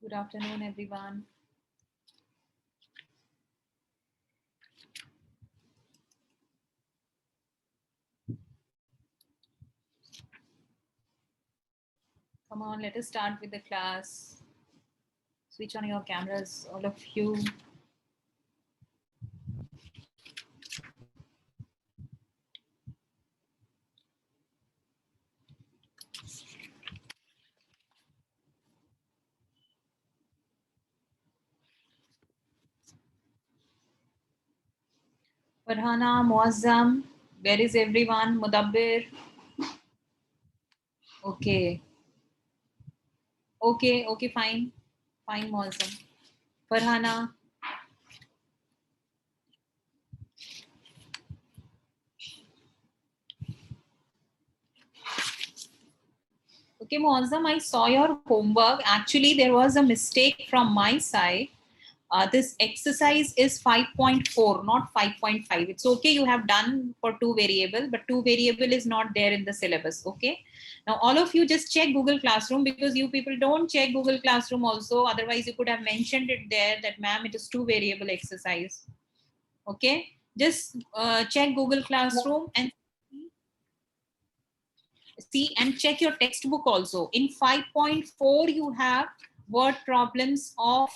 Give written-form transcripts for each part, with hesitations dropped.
Good afternoon, everyone. Come on, let us start with the class. Switch on your cameras, all of you. Farhana, Muazzam, where is everyone? Mudabbir. Okay. Okay, fine. Fine, Muazzam. Farhana. Okay, Muazzam, I saw your homework. Actually, there was a mistake from my side. This exercise is 5.4, not 5.5. It's okay, you have done for two variable, but two variable is not there in the syllabus. Okay. Now, all of you just check Google Classroom, because you people don't check Google Classroom also. Otherwise, you could have mentioned it there that, ma'am, it is two variable exercise. Okay. Just check Google Classroom and see and check your textbook also. In 5.4, you have word problems of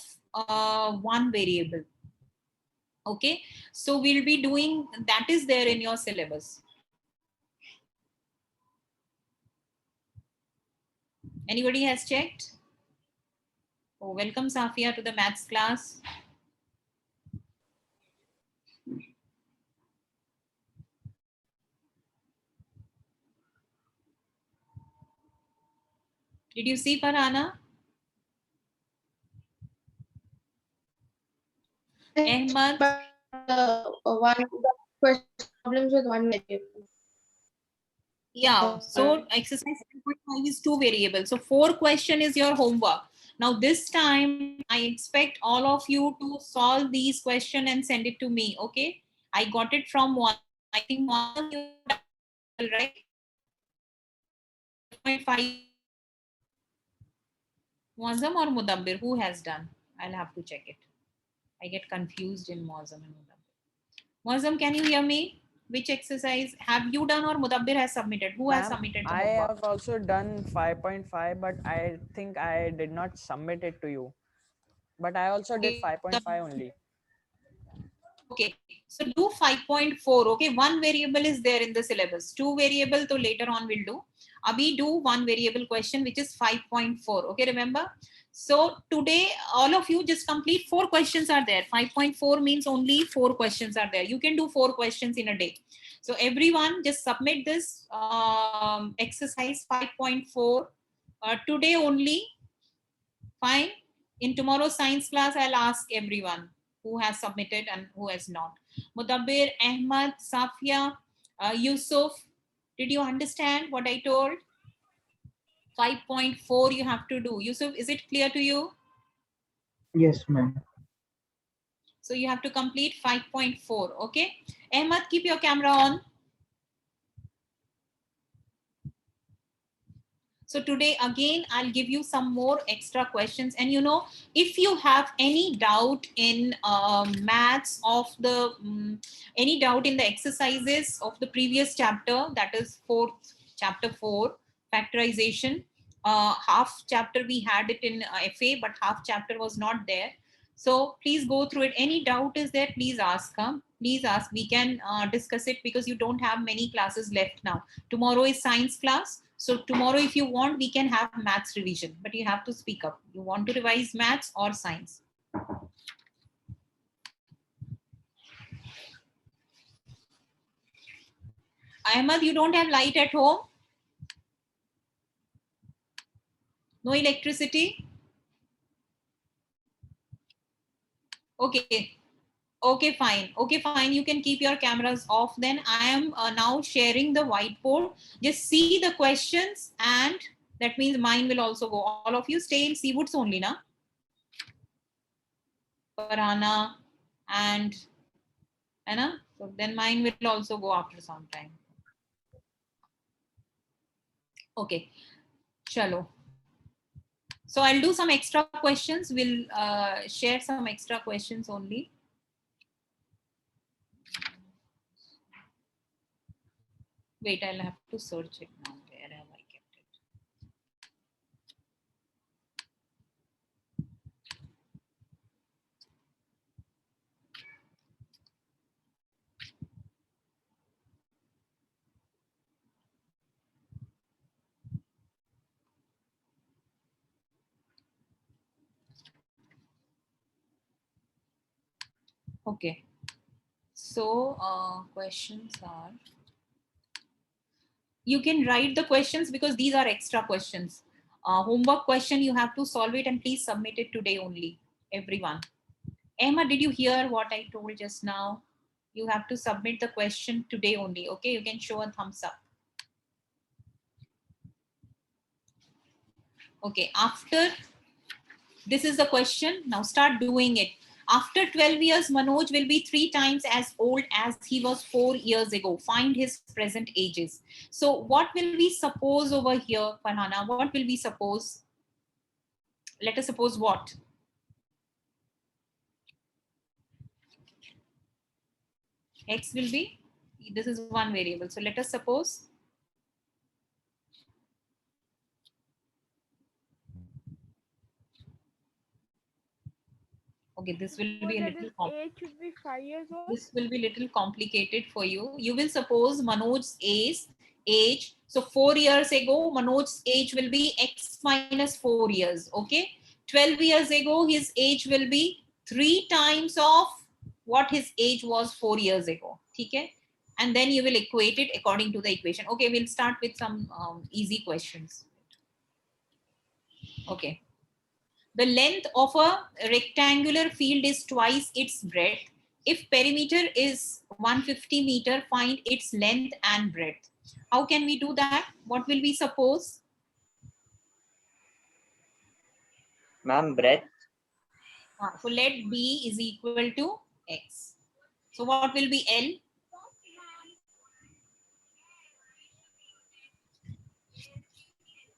one variable. Okay, so we'll be doing that, is there in your syllabus. Anybody has checked? Oh, welcome Safia to the maths class. Did you see Farhana? Ahmad? One question problems with one variable. Yeah, so exercise 3.5 is two variables. So 4 question is your homework. Now this time I expect all of you to solve these question and send it to me. Okay, I got it from one. I think one you right. 5.5 Muazzam or Mudabbir, who has done? I'll have to check it. I get confused in Muazzam and Mudabbir. Muazzam, can you hear me? Which exercise have you done or Mudabbir has submitted? Who has Ma'am, submitted the I homework? have also done 5.5, but I think I did not submit it to you. But I also did Okay. 5.5 only. Okay, so do 5.4. Okay, one variable is there in the syllabus. Two variable, so later on we'll do. Abhi do one variable question, which is 5.4. Okay, remember? So today, all of you just complete 4 questions are there. 5.4 means only 4 questions are there. You can do 4 questions in a day. So everyone just submit this exercise 5.4 today only. Fine. In tomorrow's science class, I'll ask everyone who has submitted and who has not. Mudabbir, Ahmad, Safia, Yusuf, did you understand what I told? 5.4 you have to do. Yusuf, is it clear to you? Yes, ma'am. So you have to complete 5.4. Okay. Ahmad, keep your camera on. So today again, I'll give you some more extra questions. And if you have any doubt in maths of the, any doubt in the exercises of the previous chapter, that is chapter 4, factorization. Half chapter we had it in FA, but half chapter was not there. So please go through it. Any doubt is there, please ask. Please ask. We can discuss it, because you don't have many classes left now. Tomorrow is science class. So tomorrow, if you want, we can have maths revision, but you have to speak up. You want to revise maths or science? Ahmad, you don't have light at home? No electricity? Okay. Okay, fine. Okay, fine. You can keep your cameras off. Then I am now sharing the whiteboard. Just see the questions, and that means mine will also go. All of you stay in Seawoods only, na? Farhana and Anna. So then mine will also go after some time. Okay. Chalo. So I'll do some extra questions. We'll share some extra questions only. Wait, I'll have to search it now. Where have I kept it? Okay. So questions are, you can write the questions because these are extra questions. Homework question, you have to solve it and please submit it today only, everyone. Emma, did you hear what I told just now? You have to submit the question today only. Okay, you can show a thumbs up. Okay, after this is the question. Now start doing it. After 12 years, Manoj will be 3 times as old as he was 4 years ago. Find his present ages. So what will we suppose over here, Farhana? What will we suppose? Let us suppose what? X will be, this is one variable. So let us suppose okay, this will be a little Age should be 5 years old. this will be little complicated for you. You will suppose Manoj's age. So 4 years ago, Manoj's age will be X minus 4 years. Okay. 12 years ago, his age will be 3 times of what his age was 4 years ago. Okay. And then you will equate it according to the equation. Okay. We'll start with some easy questions. Okay. The length of a rectangular field is twice its breadth. If perimeter is 150 meter, find its length and breadth. How can we do that? What will we suppose? Ma'am, breadth. So let B is equal to X. So what will be L?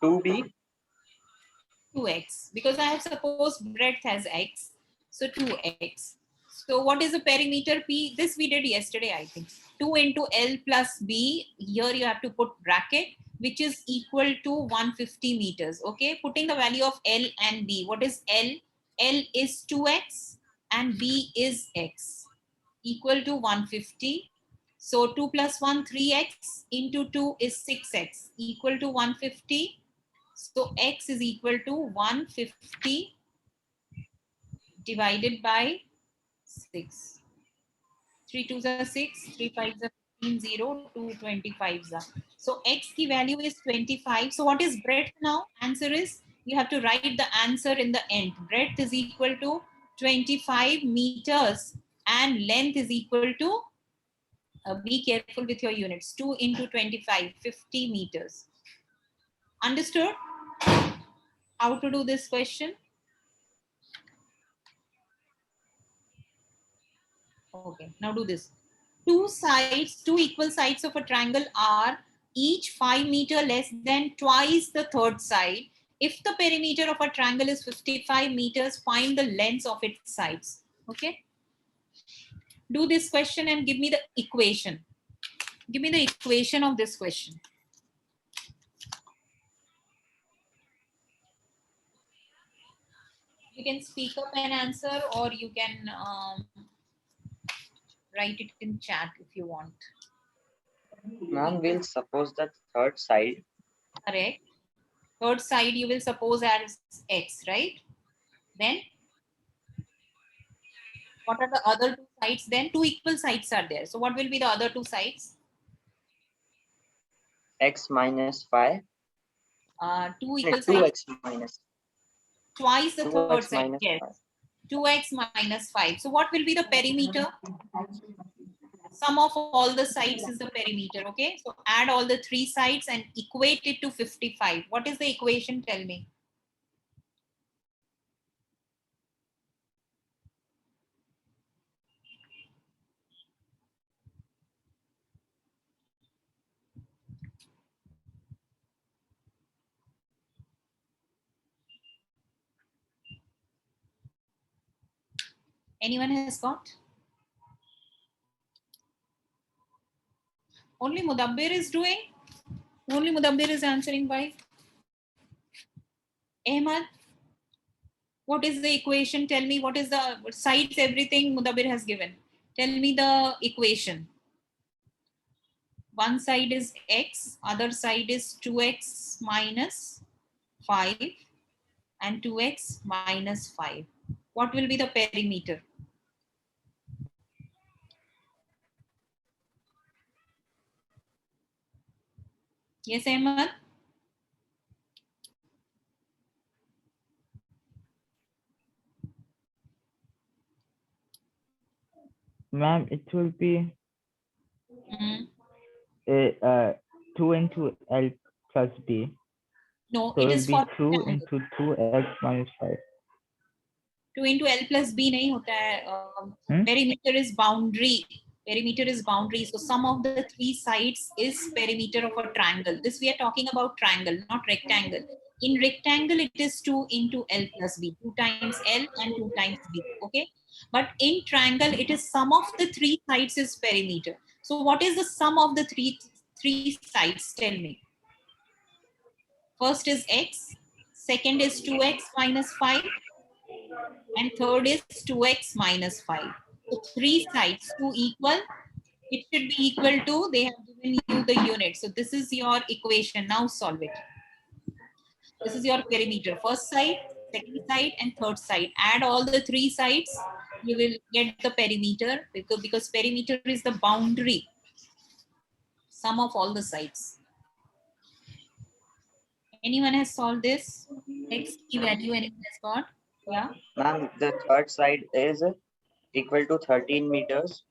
Two B. 2X. Because I have supposed breadth as X. So 2X. So what is the perimeter P? This we did yesterday, I think. 2 into L plus B. Here you have to put bracket, which is equal to 150 meters. Okay. Putting the value of L and B. What is L? L is 2X and B is X. Equal to 150. So 2 plus 1, 3X into 2 is 6X. Equal to 150. So X is equal to 150 divided by 6. 3 2s are 6, 3 5s are 15, 0, 2 25s are. So X ki value is 25. So what is breadth now? Answer is, you have to write the answer in the end. Breadth is equal to 25 meters and length is equal to, be careful with your units, 2 into 25, 50 meters. Understood how to do this question? Okay, now do this. Two equal sides of a triangle are each 5 meter less than twice the third side. If the perimeter of a triangle is 55 meters, find the lengths of its sides. Okay. Do this question and give me the equation. Give me the equation of this question. You can speak up and answer, or you can write it in chat if you want. Ma'am, we'll suppose that third side. Correct. Third side you will suppose as X, right? Then what are the other two sides? Then 2 equal sides are there. So what will be the other 2 sides? X minus 5. 2 equal sides. 2x minus. Twice the 2x third side. minus Yes. 5. 2x minus 5. So what will be the perimeter? Sum of all the sides is the perimeter. Okay. So add all the 3 sides and equate it to 55. What is the equation? Tell me. Anyone has got? Only Mudabbir is doing? Only Mudabbir is answering by? Ahmad, what is the equation? Tell me what is the sides, everything Mudabbir has given. Tell me the equation. One side is x, other side is 2x minus 5 and 2x minus 5. What will be the perimeter? Yes, Ahmad? Ma'am, it will be Hmm. 2 into L plus B. No, So it it will is be for 2 rectangle. into 2x minus 5. 2 into L plus B नहीं होता है. Hmm? Perimeter is boundary. Perimeter is boundary. So sum of the three sides is perimeter of a triangle. This we are talking about triangle, not rectangle. In rectangle, it is 2 into L plus B, 2 times L and 2 times B. Okay. But in triangle, it is sum of the three sides is perimeter. So what is the sum of the three sides? Tell me. First is x, second is 2x minus 5, and third is 2x minus 5. So three sides, 2 equal, it should be equal to, they have given you the unit. So this is your equation. Now solve it. This is your perimeter. First side, second side, and third side. Add all the three sides, you will get the perimeter because perimeter is the boundary, sum of all the sides. Anyone has solved this? X key value anyone has got? Yeah. Ma'am, the third side is equal to 13 meters.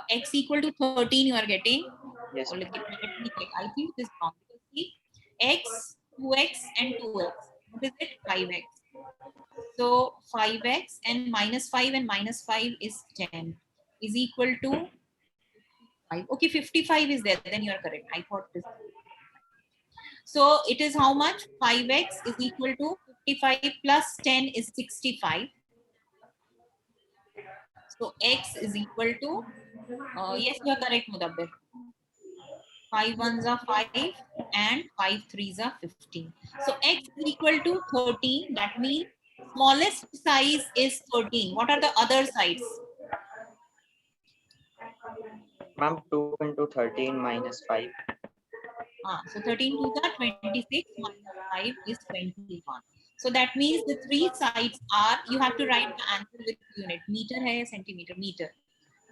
X equal to 13 you are getting. Yes. Or let me check. I think this is wrong. Because see, x, 2x, and 2x. What is it? 5x. So 5x and minus 5 is 10 is equal to 5. Okay, 55 is there. Then you are correct. I thought this. So it is how much? 5x is equal to 55 plus 10 is 65. So x is equal to, yes, you are correct, Mudabbir. 5 ones are 5 and 5 threes are 15. So x is equal to 13. That means smallest size is 13. What are the other sides? Ma'am, 2 into 13 minus 5. So 13 to the 26 minus 5 is 21. So that means the three sides are, you have to write the answer with unit. Meter hai, centimeter, meter.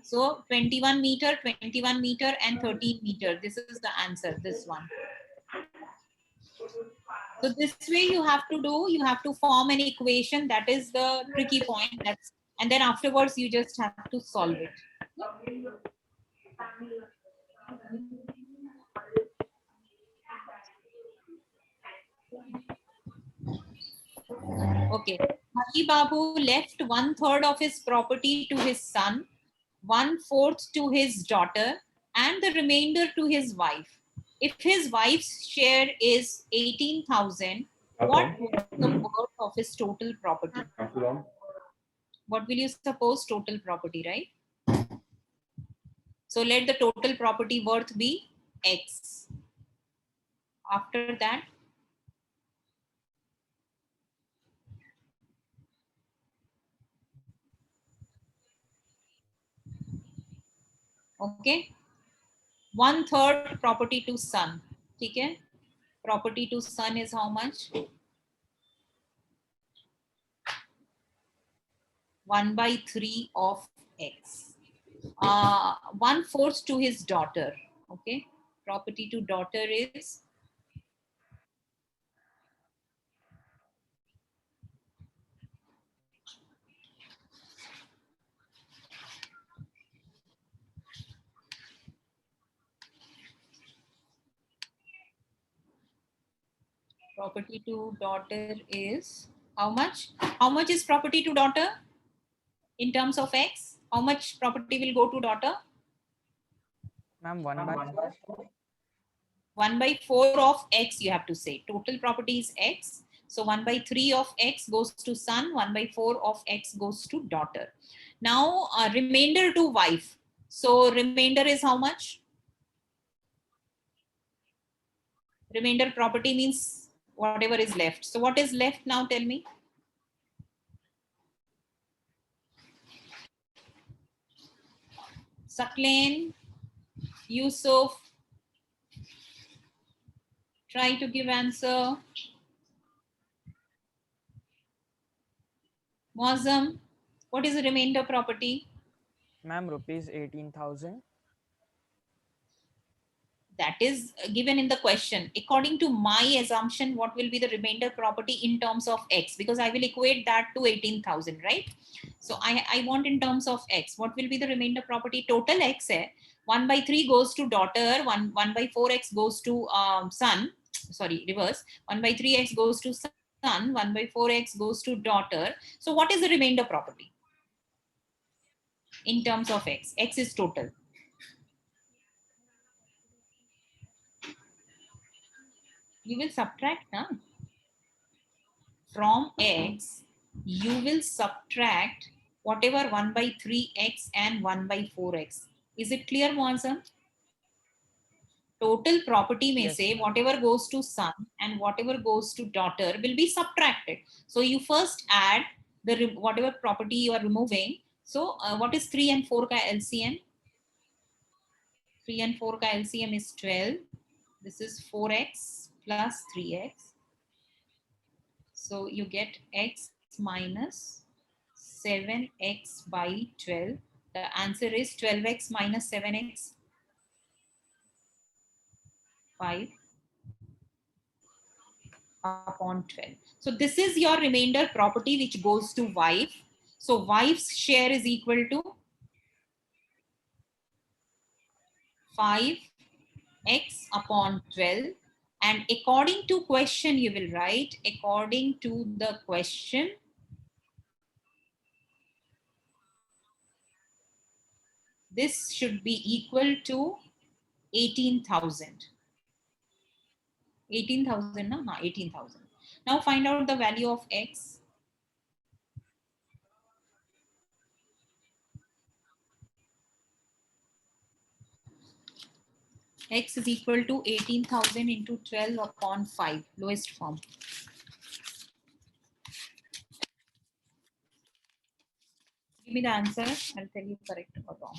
So 21 meter, 21 meter and 13 meter. This is the answer, this one. So this way you have to do, you have to form an equation. That is the tricky point. And then afterwards you just have to solve it. Okay. Hari Babu left 1/3 of his property to his son, 1/4 to his daughter, and the remainder to his wife. If his wife's share is 18,000, what was the worth of his total property? What will you suppose total property, right? So let the total property worth be X. After that, okay, 1/3 property to son. Okay, property to son is how much? 1/3 of X. 1/4 to his daughter. Okay, property to daughter is property to daughter is how much? How much is property to daughter in terms of X? How much property will go to daughter? Ma'am, 1/4. 1/4 of X, you have to say. Total property is X. So 1 by 3 of x goes to son, 1 by 4 of x goes to daughter. Now remainder to wife. So remainder is how much? Remainder property means whatever is left. So what is left now? Tell me. Saklain, Yusuf, try to give answer. Muazzam, what is the remainder property? Ma'am, rupees 18,000. That is given in the question. According to my assumption, what will be the remainder property in terms of x? Because I will equate that to 18,000, right? So I want in terms of x. What will be the remainder property? Total x hai. 1 by 3 goes to daughter, 1 by 4x goes to son. Sorry, reverse. 1 by 3x goes to son, 1 by 4x goes to daughter. So what is the remainder property in terms of x? X is total. You will subtract, huh? From x, you will subtract whatever 1 by 3x and 1 by 4x. Is it clear, Muazzam? Total property may Yes, say ma'am. whatever goes to son and whatever goes to daughter will be subtracted. So you first add the whatever property you are removing. So what is 3 and 4 ka LCM? 3 and 4 ka LCM is 12. This is 4x plus 3x. So you get x minus 7x by 12. The answer is 12x minus 7x 5 upon 12. So this is your remainder property which goes to wife. So wife's share is equal to 5x upon 12. And according to question, you will write, according to the question, this should be equal to 18,000. 18,000, no? 18,000. Now find out the value of x. X is equal to 18,000 into 12 upon 5, lowest form. Give me the answer. I'll tell you correct or wrong.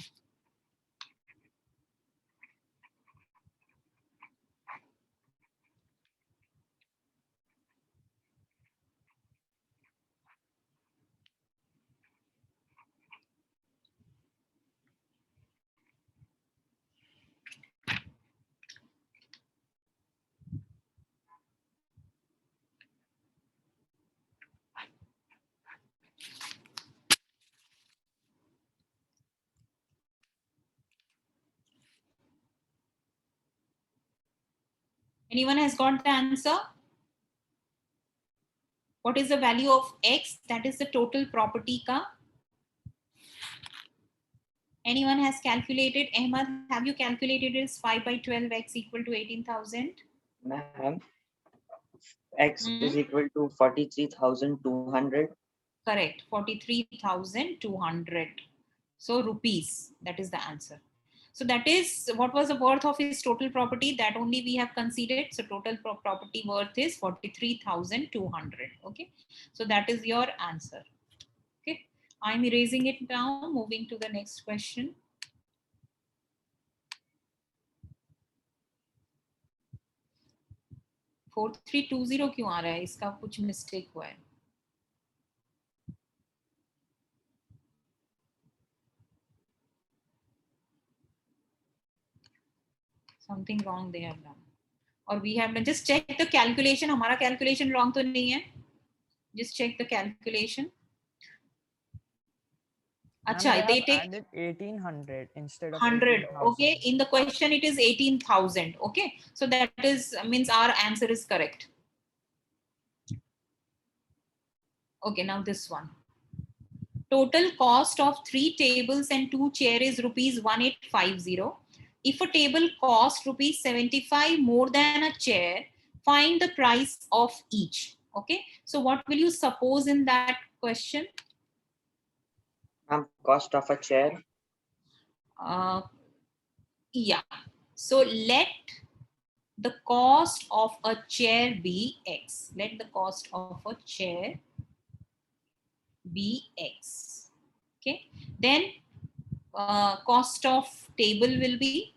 Anyone has got the answer? What is the value of x? That is the total property ka. Anyone has calculated? Ahmad, have you calculated this? 5 by 12 x equal to 18,000? Ma'am, x is equal to 43,200. Correct, 43,200. So rupees, that is the answer. So that is what was the worth of his total property, that only we have considered. So total property worth is 43,200. Okay, so that is your answer. Okay, I'm erasing it now, moving to the next question. Four three two zero क्यों आ रहा है? इसका कुछ mistake हुआ है. Something wrong they have done. Or we have done. Just check the calculation. हमारा calculation wrong तो नहीं है. Just check the calculation. अच्छा, they take added 1800 instead of 100. 18,000. Okay, in the question it is 18,000. Okay, so that is means our answer is correct. Okay, now this one. Total cost of 3 tables and 2 chairs is rupees 1850. If a table costs rupees 75 more than a chair, find the price of each. Okay, so what will you suppose in that question? Cost of a chair. Yeah, so let the cost of a chair be X. Let the cost of a chair be X. Okay, then cost of table will be,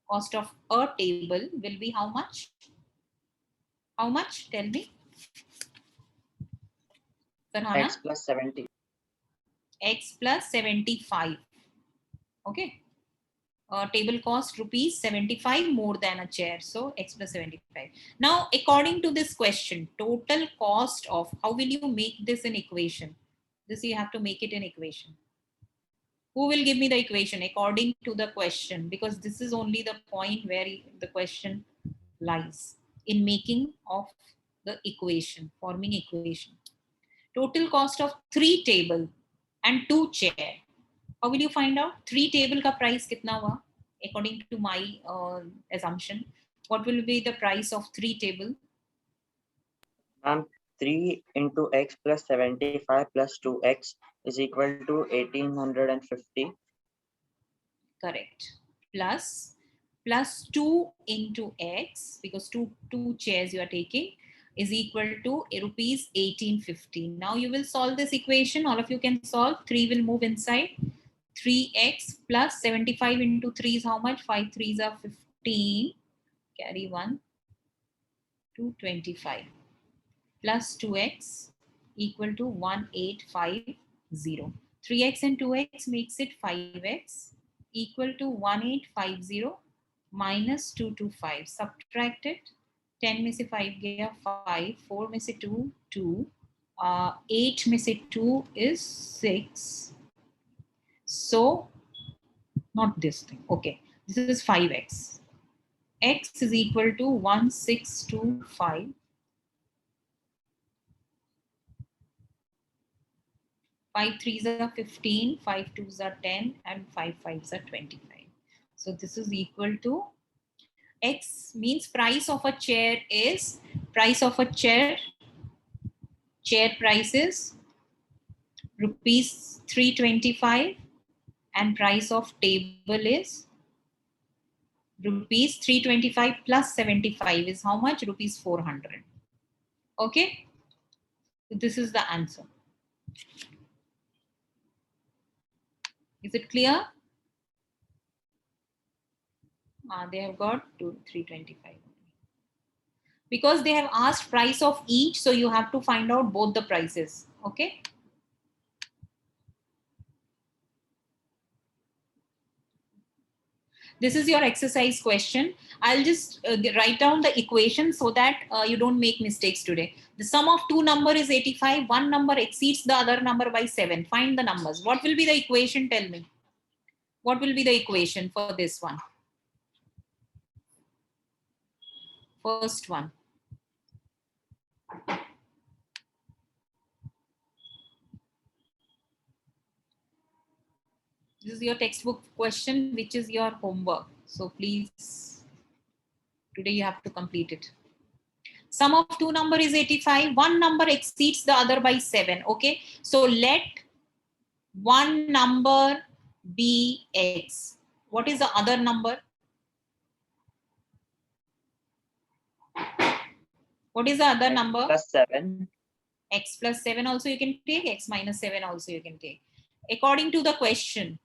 cost of a table will be how much? How much? Tell me. Farhana? X plus 70. X plus 75. Okay. Table cost rupees 75 more than a chair. So X plus 75. Now, according to this question, total cost of, how will you make this an equation? This you have to make it an equation. Who will give me the equation according to the question? Because this is only the point where the question lies, in making of the equation, forming equation. Total cost of 3 table and 2 chair. How will you find out? 3 table ka price kitna hua? According to my assumption, what will be the price of 3 table? 3 into X plus 75 plus 2X is equal to 1850. Correct. Plus 2 into X, because two chairs you are taking, is equal to rupees 1850. Now you will solve this equation. All of you can solve. 3 will move inside. 3x plus 75 into 3 is how much? 5 3s are 15. Carry 1. 225. Plus 2x equal to 1850. 3x and 2x makes it 5x equal to 1850 minus 225. Subtract it. 10 में से 5 गया 5, 4 में से 2 2, 8 में से 2 is 6. So not this thing. Okay, this is 5x. X is equal to 1625. 5 3s are 15, 5 2s are 10, and 5 5s are 25. So this is equal to, X means price of a chair is, price of a chair price is rupees 325, and price of table is rupees 325 plus 75 is how much? Rupees 400. Okay, so this is the answer. Is it clear? They have got to 325. Because they have asked price of each, so you have to find out both the prices. Okay. This is your exercise question. I'll just write down the equation so that you don't make mistakes today. The sum of two number is 85. One number exceeds the other number by 7. Find the numbers. What will be the equation? Tell me. What will be the equation for this one? First one. This is your textbook question, which is your homework. So please, today you have to complete it. Sum of two number is 85. One number exceeds the other by 7. Okay. So let one number be X. What is the other number? What is the other number? Plus 7. X plus 7 also you can take. X minus 7 also you can take. According to the question,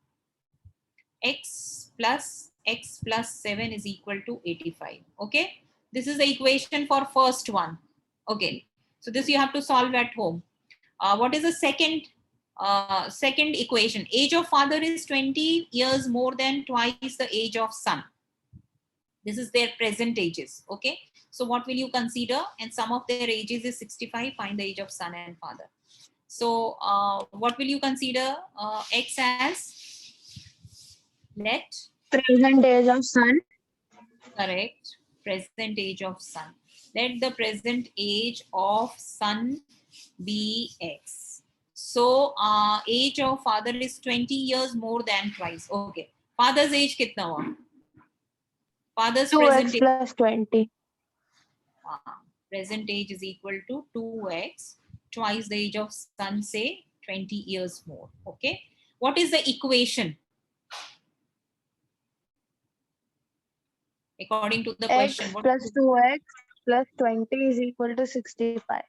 X plus 7 is equal to 85. Okay. This is the equation for first one. Okay. So this you have to solve at home. What is the second equation? Age of father is 20 years more than twice the age of son. This is their present ages. Okay. So what will you consider? And sum of their ages is 65. Find the age of son and father. So what will you consider X as? Let Present age of son. Correct. Present age of son. Let the present age of son be X. So age of father is 20 years more than twice. Okay. Father's age kitna hua? Father's present 2x age. plus 20. present age is equal to 2x, twice the age of sun, say 20 years more. Okay. What is the equation? According to the X question, what plus is 2x plus 20 is equal to 65.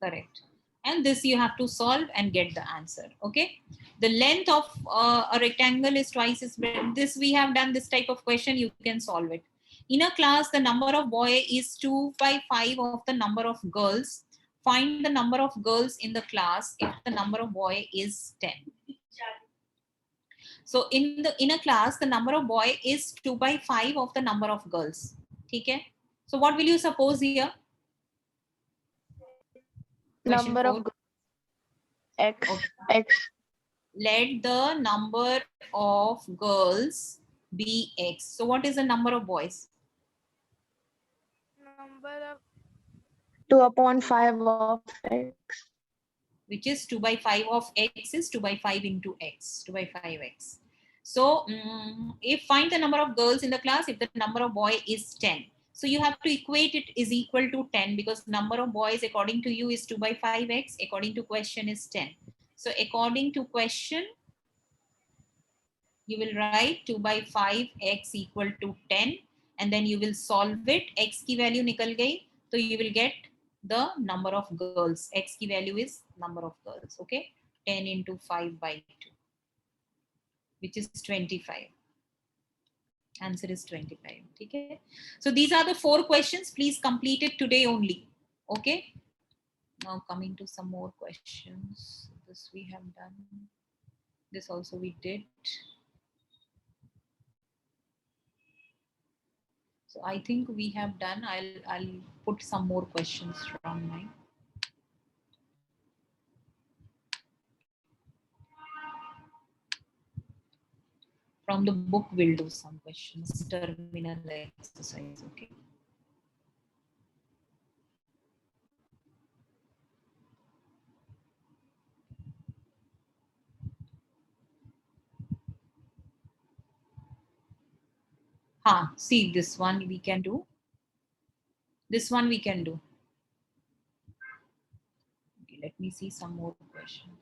correct? And this you have to solve and get the answer. Okay. The length of a rectangle is twice as big. This we have done this type of question. You can solve it. In a class, the number of boys is 2 by 5 of the number of girls. Find the number of girls in the class if the number of boy is 10. So in a class, the number of boy is 2 by 5 of the number of girls. Okay. So what will you suppose here? Question Number 4. of x, Okay. x. Let the number of girls be x. So what is the number of boys? Number of 2 upon 5 of x. Which is 2 by 5 of x is 2 by 5 into x, 2 by 5x. So if find the number of girls in the class, if the number of boy is 10. So you have to equate it is equal to 10 because number of boys according to you is 2 by 5x, according to question is 10. So according to question, you will write 2 by 5x equal to 10 and then you will solve it. X ki value nikal gayi, so you will get the number of girls. X ki value is number of girls. Okay, 10 into 5 by 2, which is 25. Answer is 25. Okay, so these are the 4 questions. Please complete it today only. Okay, now coming to some more questions. This we have done. This also we did. So I think we have done. I'll put some more questions from my. From the book, we'll do some questions. Terminal exercise. Okay. See this one we can do. This one we can do. Okay, let me see some more questions.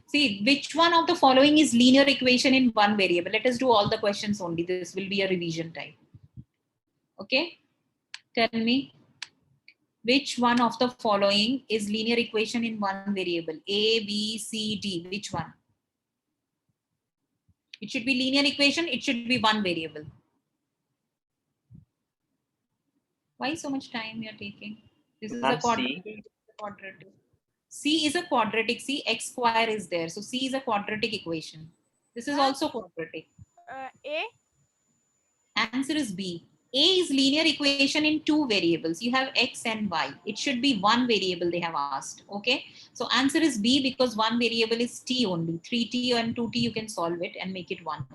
See, which one of the following is linear equation in one variable? Let us do all the questions only. This will be a revision time. Okay. Tell me, which one of the following is linear equation in one variable? A, B, C, D. Which one? It should be linear equation. It should be one variable. Why so much time you're taking? This is a Ma'am, quadratic. C is a quadratic. See, x square is there. So C is a quadratic equation. This is also quadratic. A. Answer is B. A is linear equation in two variables. You have x and y. It should be one variable they have asked. Okay. So answer is B because one variable is t only. 3t and 2t you can solve it and make it one.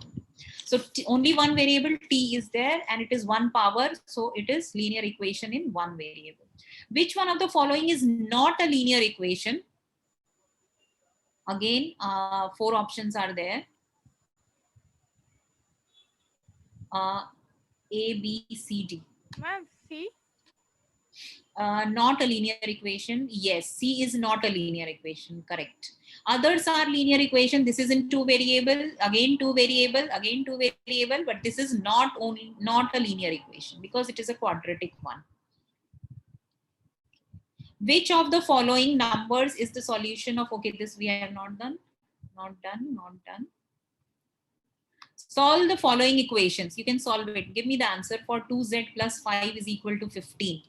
So only one variable t is there and it is one power. So it is linear equation in one variable. Which one of the following is not a linear equation? Again, 4 options are there. A, B, C, D. Ma'am, C. Not a linear equation. Yes, C is not a linear equation. Correct. Others are linear equation. This is in two variable, again two variable, again two variable, but this is not a linear equation because it is a quadratic one. Which of the following numbers is the solution of, okay, this we have not done. Solve the following equations. You can solve it. Give me the answer for 2z plus 5 is equal to 15.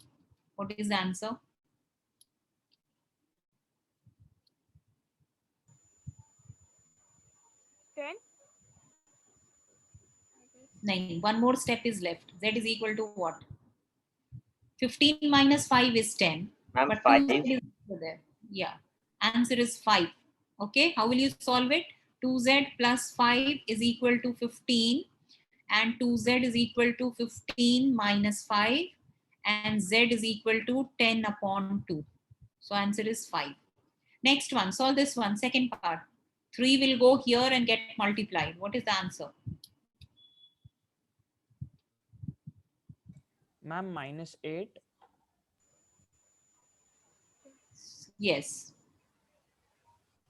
What is the answer? 10. 9. One more step is left. Z is equal to what? 15 minus 5 is 10. Ma'am, But 5. 2z is there. Yeah. Answer is 5. Okay. How will you solve it? 2z plus 5 is equal to 15. And 2z is equal to 15 minus 5. And z is equal to 10 upon 2. So answer is 5. Next one. Solve this one. Second part. 3 will go here and get multiplied. What is the answer? Ma'am, minus 8. Yes.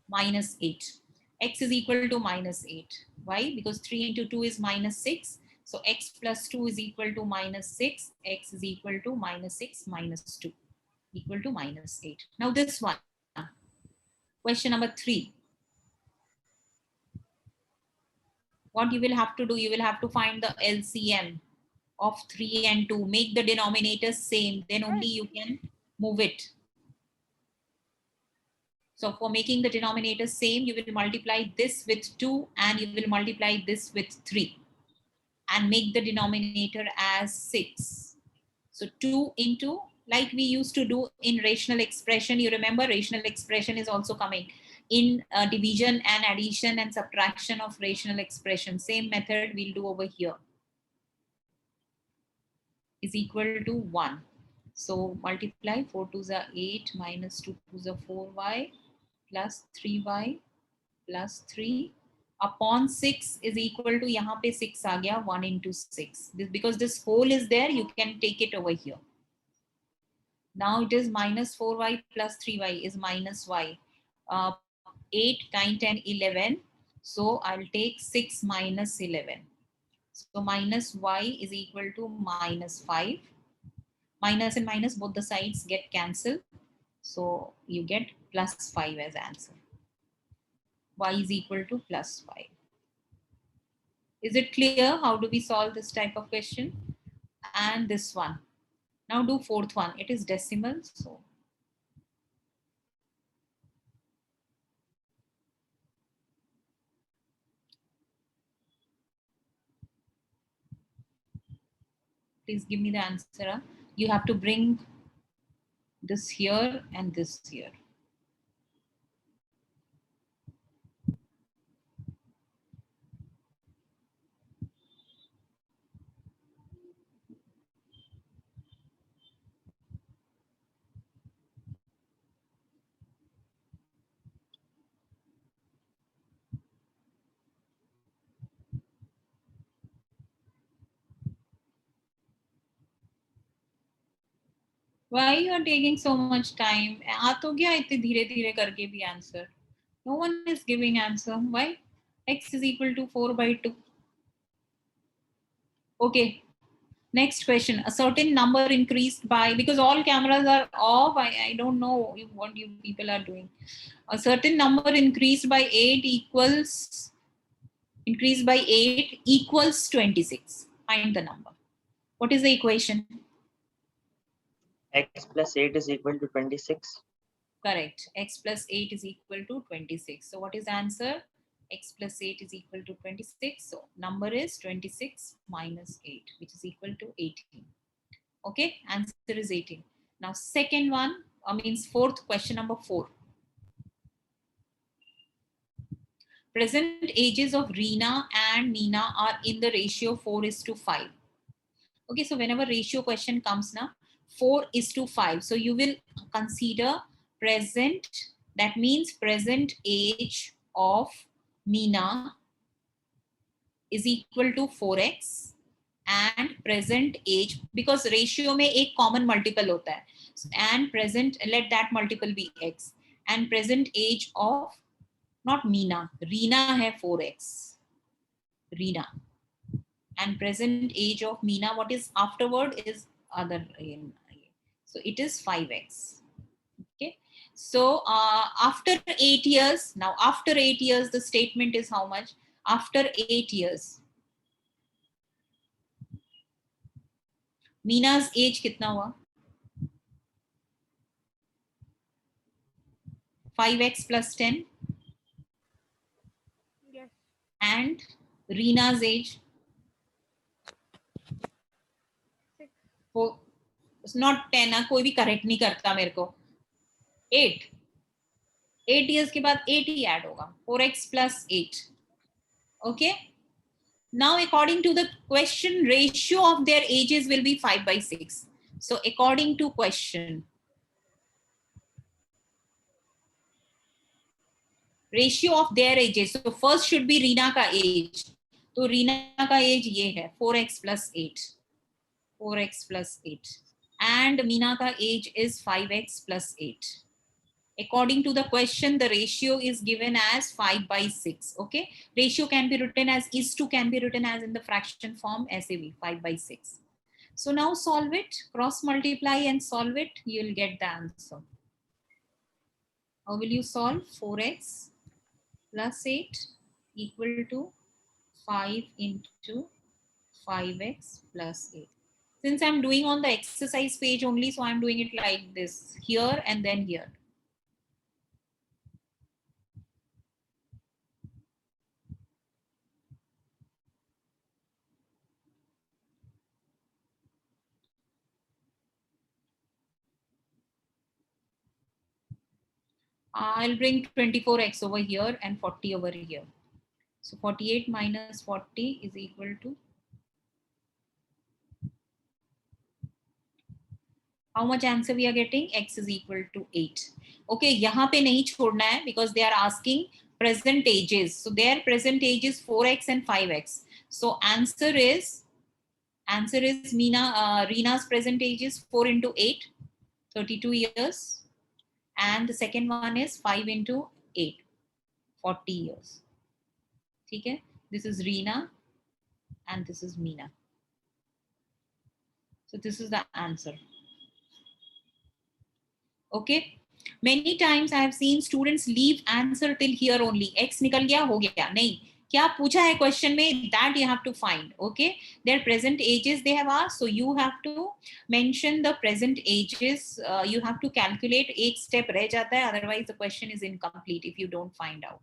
Minus 8. X is equal to minus 8. Why? Because 3 into 2 is minus 6. So x plus 2 is equal to minus 6. X is equal to minus 6 minus 2 equal to minus 8. Now this one. Question number 3. What you will have to do, you will have to find the LCM of 3 and 2. Make the denominators same. Then only you can move it. So for making the denominator same, you will multiply this with 2 and you will multiply this with 3 and make the denominator as 6. So 2 into, like we used to do in rational expression, you remember rational expression is also coming in division and addition and subtraction of rational expression. Same method we'll do over here. Is equal to 1. So multiply 4 2s are 8 minus 2 2s are 4y plus 3y plus 3 upon 6 is equal to, यहाँ पे 6 आ गया, 1 into 6. Because this whole is there, you can take it over here. Now it is minus 4y plus 3y is minus y. 8, 9, 10, 11. So I'll take 6 minus 11. So minus y is equal to minus 5. Minus and minus, both the sides get cancelled. So you get plus 5 as answer. Y is equal to plus 5. Is it clear? How do we solve this type of question? And this one. Now do fourth one. It is decimal. So please give me the answer. You have to bring this here and this here. Why you are taking so much time? आ तो गया इतने धीरे धीरे करके भी answer. No one is giving answer. Why? X is equal to 4 by 2. Okay. Next question. A certain number increased by, because all cameras are off, I don't know what you people are doing. A certain number increased by 8 equals 26. Find the number. What is the equation? X plus 8 is equal to 26. Correct. X plus 8 is equal to 26. So what is the answer? X plus 8 is equal to 26. So number is 26 minus 8, which is equal to 18. Okay, answer is 18. Now second one, means fourth, question number 4. Present ages of Reena and Meena are in the ratio 4:5. Okay, so whenever ratio question comes now, 4:5. So you will consider present, that means present age of Meena is equal to 4x and present age, because ratio में एक common multiple होता है, and present, let that multiple be x, and present age of not Meena, Reena है 4x, Reena, and present age of Meena, what is afterward is other, so it is 5x. Okay, so after 8 years, now after 8 years the statement is how much? After 8 years Meena's age कितना हुआ? 5x plus 10. Yes. And Reena's age? 6. It's not 10 ना, कोई भी correct नहीं करता मेरे को. 8 years के बाद 8 ही add होगा. 4x plus 8. Okay. Now according to the question, ratio of their ages will be 5/6. So according to question, ratio of their ages, so first should be Reena का age. तो Reena का age ये है 4x plus 8. 4x plus 8. And Meena का age is 5x plus 8. According to the question, the ratio is given as 5/6. Okay, ratio can be written as is to, can be written as in the fraction form SAV 5/6. So now solve it, cross multiply and solve it. You'll get the answer. How will you solve? 4x plus 8 equal to 5 into 5x plus 8. Since I'm doing on the exercise page only, so I'm doing it like this, here and then here. I'll bring 24x over here and 40 over here. So 48 minus 40 is equal to, how much answer we are getting? X is equal to 8. Okay, यहाँ पे नहीं छोड़ना है because they are asking present ages. So their present age is 4x and 5x. So answer is Reena's present age is 4 into 8, 32 years. And the second one is 5 into 8, 40 years. ठीक है? This is Reena and this is Meena. So this is the answer. Okay. Many times I have seen students leave answer till here only. X निकल गया, हो गया. नहीं. क्या पूछा है question में, that you have to find. Okay. Their present ages they have asked. So you have to mention the present ages. You have to calculate. एक step रह जाता है. Otherwise the question is incomplete if you don't find out.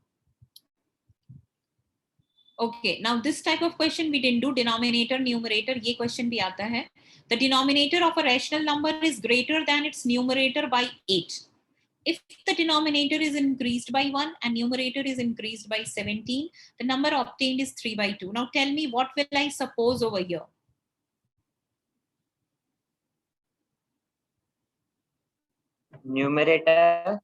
Okay, now this type of question we didn't do. Denominator, numerator, ये question भी आता है. The denominator of a rational number is greater than its numerator by 8. If the denominator is increased by 1 and numerator is increased by 17, the number obtained is 3/2. Now tell me, what will I suppose over here? Numerator.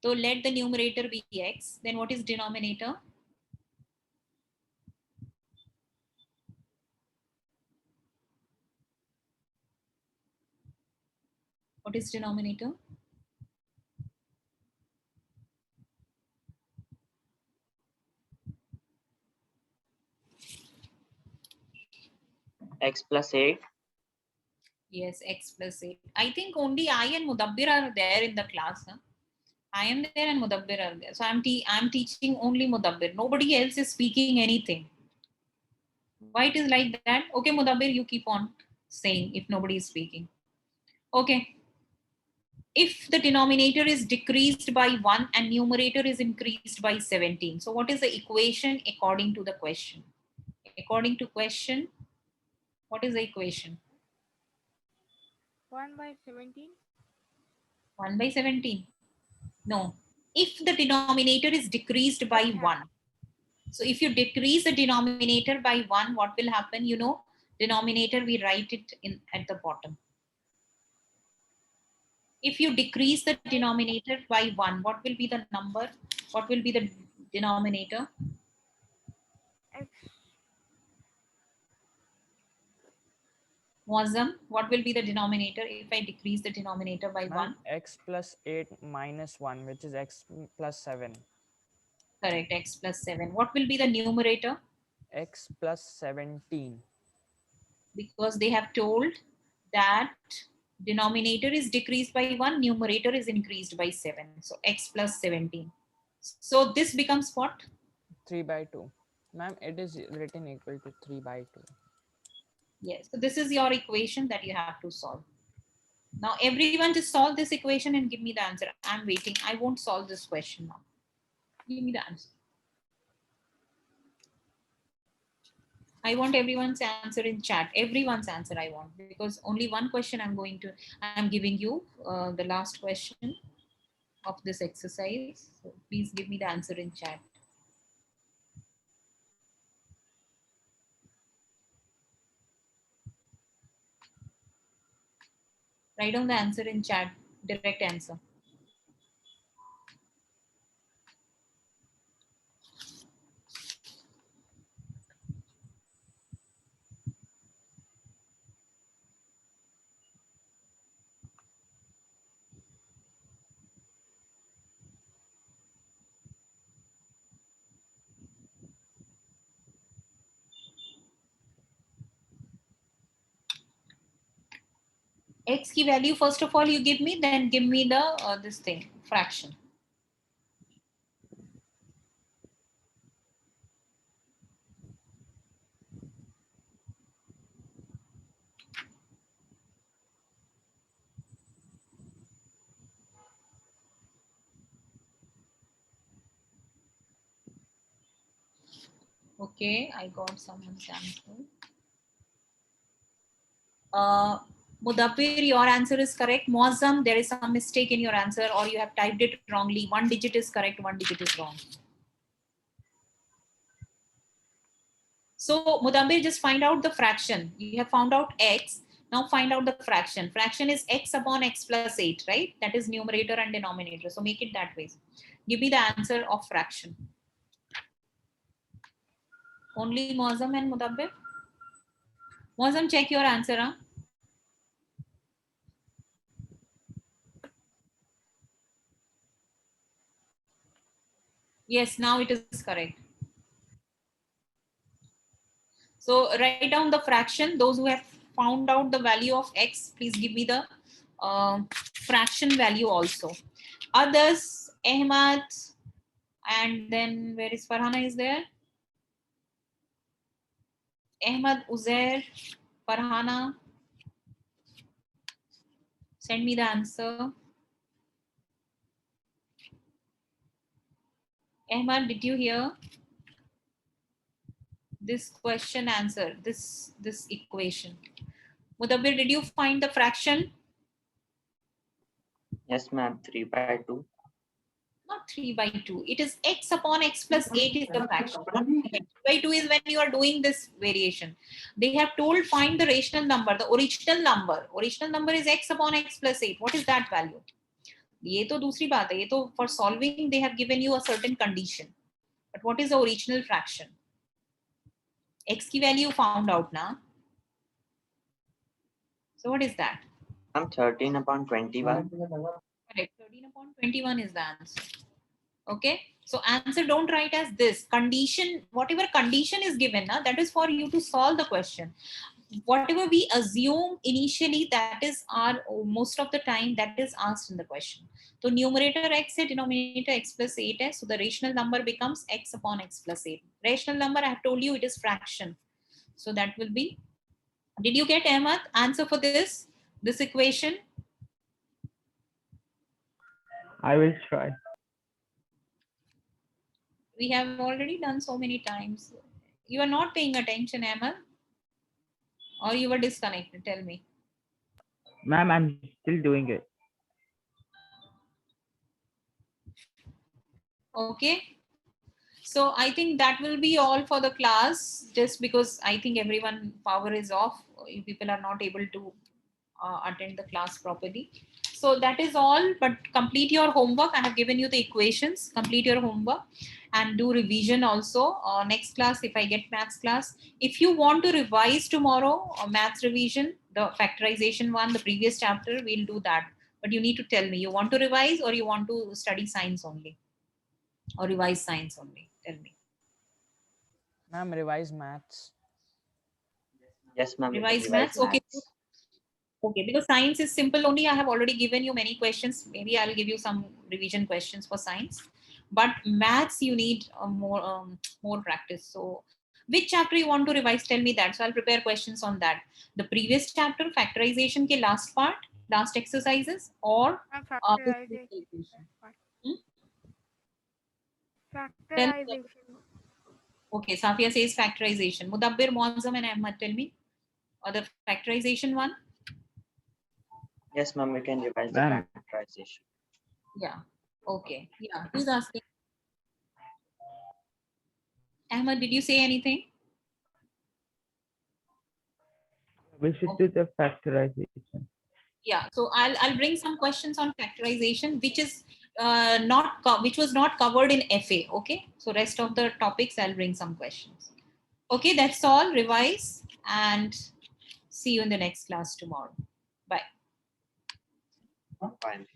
So let the numerator be x. Then what is denominator? What is denominator? X plus 8. Yes, x plus 8. I think only I and Mudabbir are there in the class. Huh? I am there and Mudabbir are there. So I'm teaching only Mudabbir. Nobody else is speaking anything. Why it is like that? Okay, Mudabbir, you keep on saying if nobody is speaking. Okay. If the denominator is decreased by 1 and numerator is increased by 17. So what is the equation according to the question? According to question, what is the equation? 1/17. 1/17. No. If the denominator is decreased by 1. So if you decrease the denominator by 1, what will happen? You know, denominator, we write it in at the bottom. If you decrease the denominator by 1, what will be the number? What will be the denominator? X. Muazzam, what will be the denominator if I decrease the denominator by 1? Ma'am, x plus 8 minus 1, which is x plus 7. Correct, x plus 7. What will be the numerator? X plus 17. Because they have told that denominator is decreased by 1, numerator is increased by 7. So x plus 17. So this becomes what? 3/2. Ma'am, it is written equal to 3/2. Yes. So this is your equation that you have to solve. Now everyone just solve this equation and give me the answer. I'm waiting. I won't solve this question now. Give me the answer. I want everyone's answer in chat. Everyone's answer I want, because only one question I'm giving you, the last question of this exercise. So please give me the answer in chat. Write down the answer in chat, direct answer. X की value first of all you give me, then give me the this thing fraction. Okay, I got someone's answer. Mudabbir, your answer is correct. Muazzam, there is some mistake in your answer, or you have typed it wrongly. One digit is correct, one digit is wrong. So Mudabbir, just find out the fraction. You have found out x. Now find out the fraction. Fraction is x upon x plus 8, right? That is numerator and denominator. So make it that way. Give me the answer of fraction. Only Muazzam and Mudabbir? Muazzam, check your answer. Huh? Yes, now it is correct. So write down the fraction. Those who have found out the value of x, please give me the fraction value also. Others, Ahmad, and then where is Farhana is there? Ahmad, Uzair, Farhana. Send me the answer. Ahmad, did you hear this question answer, this equation? Mudabbir, did you find the fraction? Yes, ma'am. 3/2. Not 3/2. It is x upon x plus 8 is the fraction. 3/2 is when you are doing this variation. They have told find the rational number, the original number. Original number is x upon x plus 8. What is that value? ये तो दूसरी बात है. ये तो for solving they have given you a certain condition. But what is the original fraction? X की value found out now. So what is that? I'm 13/21. Correct. 13/21 is the answer. Okay. So answer don't write as this. Condition, whatever condition is given, that is for you to solve the question. Whatever we assume initially, that is our most of the time that is asked in the question. So numerator x है, denominator x plus 8 है. So the rational number becomes x upon x plus 8. Rational number, I have told you, it is fraction. So that will be. Did you get Ahmad answer for this equation? I will try. We have already done so many times. You are not paying attention, Ahmad, or you were disconnected? Tell me. Ma'am, I'm still doing it. Okay. So I think that will be all for the class, just because I think everyone power is off. People are not able to attend the class properly. So that is all, but complete your homework. I have given you the equations. Complete your homework and do revision also. Next class, if I get maths class, if you want to revise tomorrow maths revision, the factorization one, the previous chapter, we'll do that. But you need to tell me, you want to revise or you want to study science only, or revise science only? Tell me. Ma'am, revise maths. Yes, ma'am. we can Revise maths. Okay. Okay, because science is simple only. I have already given you many questions. Maybe I'll give you some revision questions for science. But maths, you need more practice. So which chapter you want to revise? Tell me that. So I'll prepare questions on that. The previous chapter, factorization ke last part, last exercises, or Factorization. Factorization. Okay, Safia says factorization. Mudabbir, Muazzam, and Ahmad, tell me. Or the factorization one? Yes, ma'am. We can revise the Ma'am. factorization. Yeah. Okay. Yeah. Who's asking? Ahmad, did you say anything? We should do the factorization. Yeah. So I'll bring some questions on factorization, which is which was not covered in FA. Okay. So rest of the topics, I'll bring some questions. Okay. That's all. Revise and see you in the next class tomorrow. Bye. Fine.